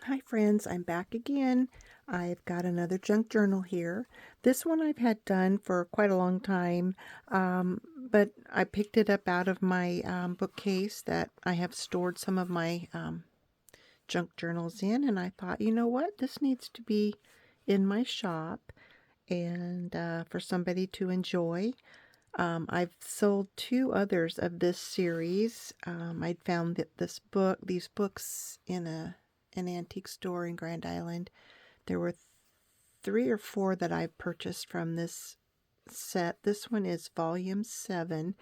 Hi friends, I'm back again. I've got another junk journal here. This one I've had done for quite a long time, but I picked it up out of my bookcase that I have stored some of my junk journals in, and I thought, you know what, this needs to be in my shop and for somebody to enjoy. I've sold two others of this series. I'd found that these books in an antique store in Grand Island. There were three or four that I purchased from this set. This one is volume 7,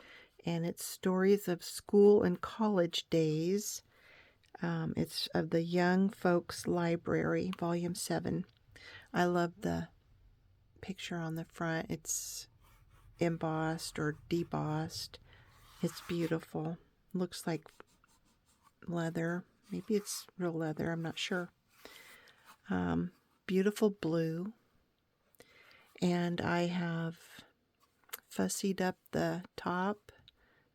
and it's stories of school and college days. It's of the Young Folks Library, volume 7. I love the picture on the front. It's embossed or debossed. It's beautiful. Looks like leather. Maybe it's real leather. I'm not sure. Beautiful blue. And I have fussied up the top.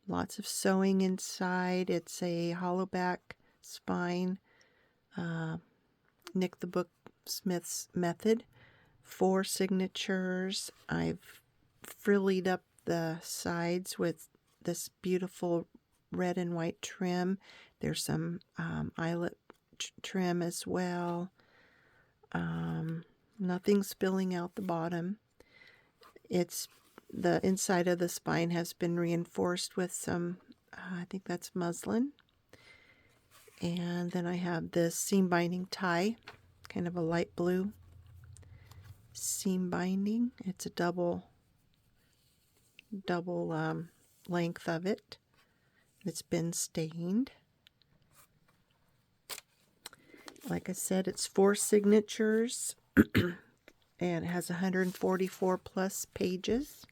Lots of sewing inside. It's a hollowback spine. Nick the Booksmith's method. 4 signatures. I've frillied up the sides with this beautiful red and white trim. There's some eyelet trim as well. Nothing spilling out the bottom. It's the inside of the spine has been reinforced with some, I think that's muslin. And then I have this seam binding tie, kind of a light blue seam binding. It's a double length of it. It's been stained. Like I said, it's 4 signatures and it has 144 plus pages.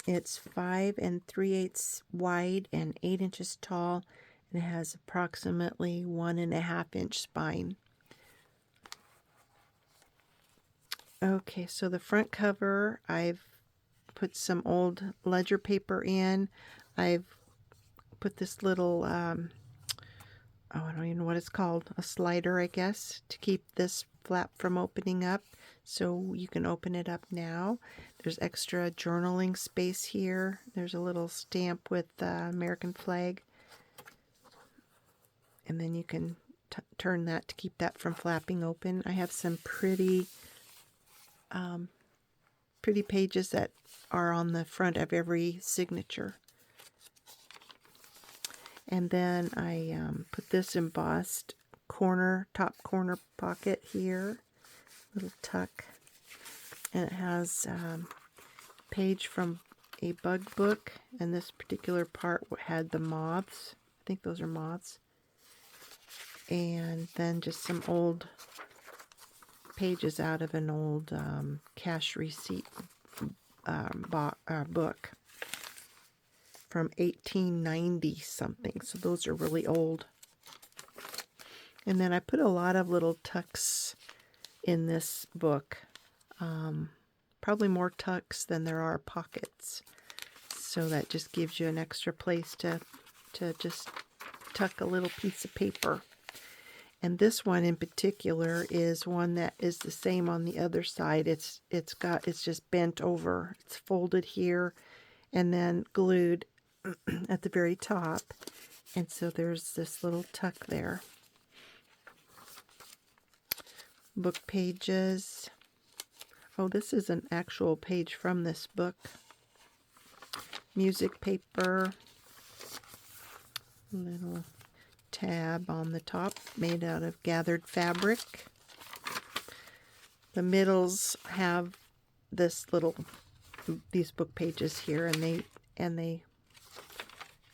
It's 5 3/8 wide and 8 inches tall, and it has approximately 1.5 inch spine. Okay, so the front cover, I've put some old ledger paper in. I've put this little I don't even know what it's called, a slider, I guess, to keep this flap from opening up, so you can open it up now. There's extra journaling space here. There's a little stamp with the American flag, and then you can turn that to keep that from flapping open. I have some pretty pages that are on the front of every signature. And then I put this embossed top corner pocket here, little tuck, and it has a page from a bug book, and this particular part had the moths. I think those are moths. And then just some old pages out of an old cash receipt book from 1890 something, so those are really old. And then I put a lot of little tucks in this book, probably more tucks than there are pockets, so that just gives you an extra place to just tuck a little piece of paper. And this one in particular is one that is the same on the other side. It's just bent over. It's folded here and then glued at the very top, and so there's this little tuck there. Book pages. Oh, this is an actual page from this book. Music paper. Little tab on the top made out of gathered fabric. The middles have these book pages here, and they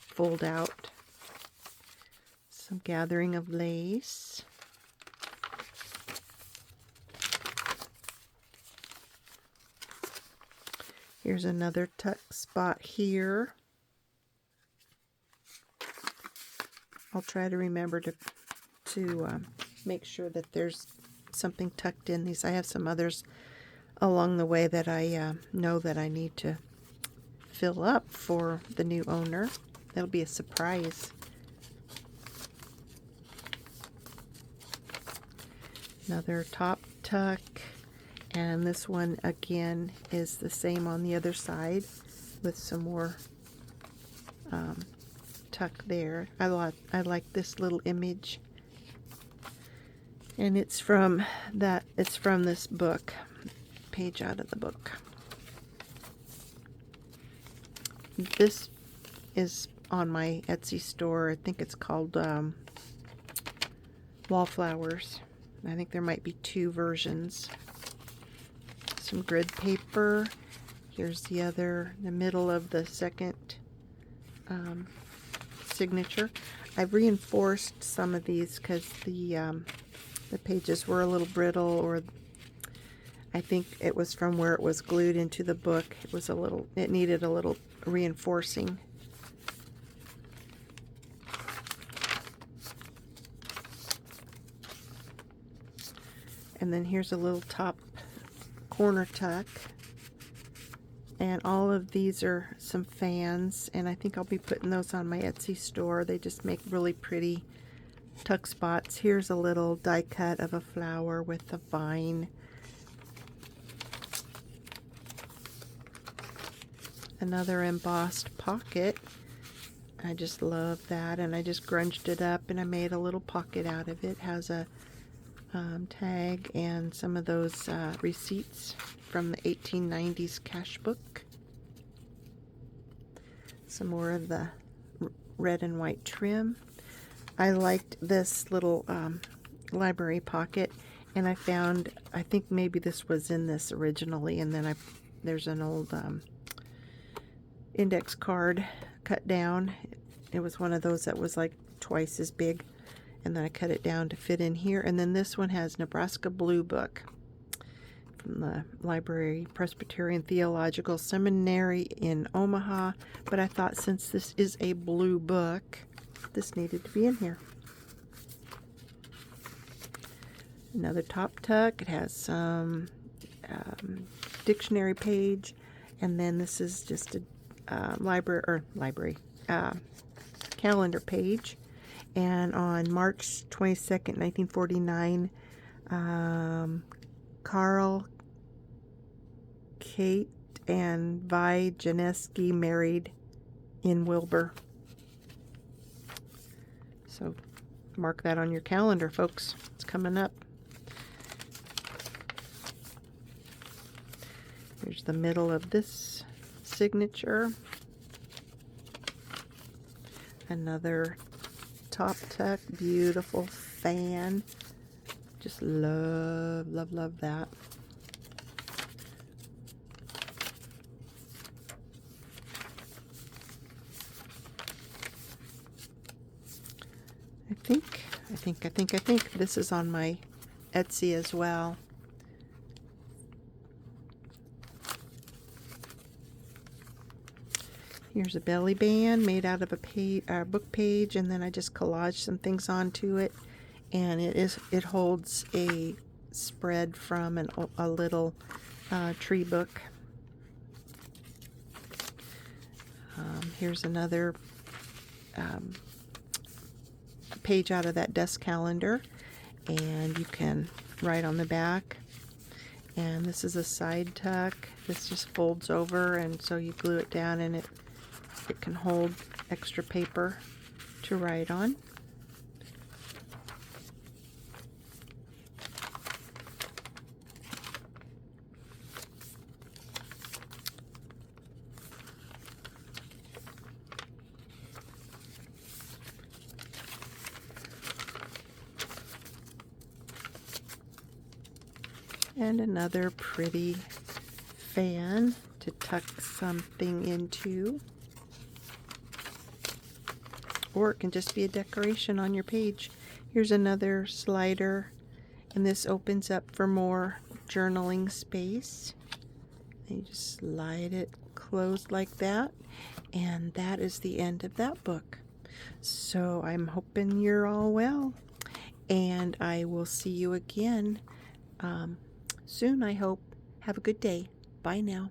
fold out. Some gathering of lace. Here's another tuck spot here. I'll try to remember to make sure that there's something tucked in these. I have some others along the way that I know that I need to fill up for the new owner. That'll be a surprise. Another top tuck, and this one again is the same on the other side with some more tuck there. I like this little image, and it's from this book, page out of the book. This is on my Etsy store. I think it's called Wallflowers. I think there might be 2 versions. Some grid paper. Here's the middle of the second signature. I've reinforced some of these because the pages were a little brittle, or I think it was from where it was glued into the book. It needed a little reinforcing. And then here's a little top corner tuck. And all of these are some fans, and I think I'll be putting those on my Etsy store. They just make really pretty tuck spots. Here's a little die cut of a flower with a vine. Another embossed pocket. I just love that, and I just grunged it up and I made a little pocket out of it. It has a tag and some of those receipts from the 1890s cash book. Some more of the red and white trim. I liked this little library pocket, and I think maybe this was in this originally, and then there's an old index card cut down. It was one of those that was like twice as big, and then I cut it down to fit in here. And then this one has Nebraska Blue Book from the Library Presbyterian Theological Seminary in Omaha, but I thought since this is a blue book, this needed to be in here. Another top tuck. It has some dictionary page, and then this is just a calendar page. And on March 22nd, 1949, Carl, Kate, and Vi Janeski married in Wilbur. So mark that on your calendar, folks. It's coming up. Here's the middle of this signature. Another top tuck, beautiful fan. Just love, love, love that. I think this is on my Etsy as well. Here's a belly band made out of a book page, and then I just collaged some things onto it, and it holds a spread from a little tree book. Here's another page out of that desk calendar, and you can write on the back. And this is a side tuck. This just folds over, and so you glue it down, and it can hold extra paper to write on. And another pretty fan to tuck something into. Or it can just be a decoration on your page. Here's another slider, and this opens up for more journaling space. And you just slide it closed like that, and that is the end of that book. So I'm hoping you're all well, and I will see you again soon, I hope. Have a good day. Bye now.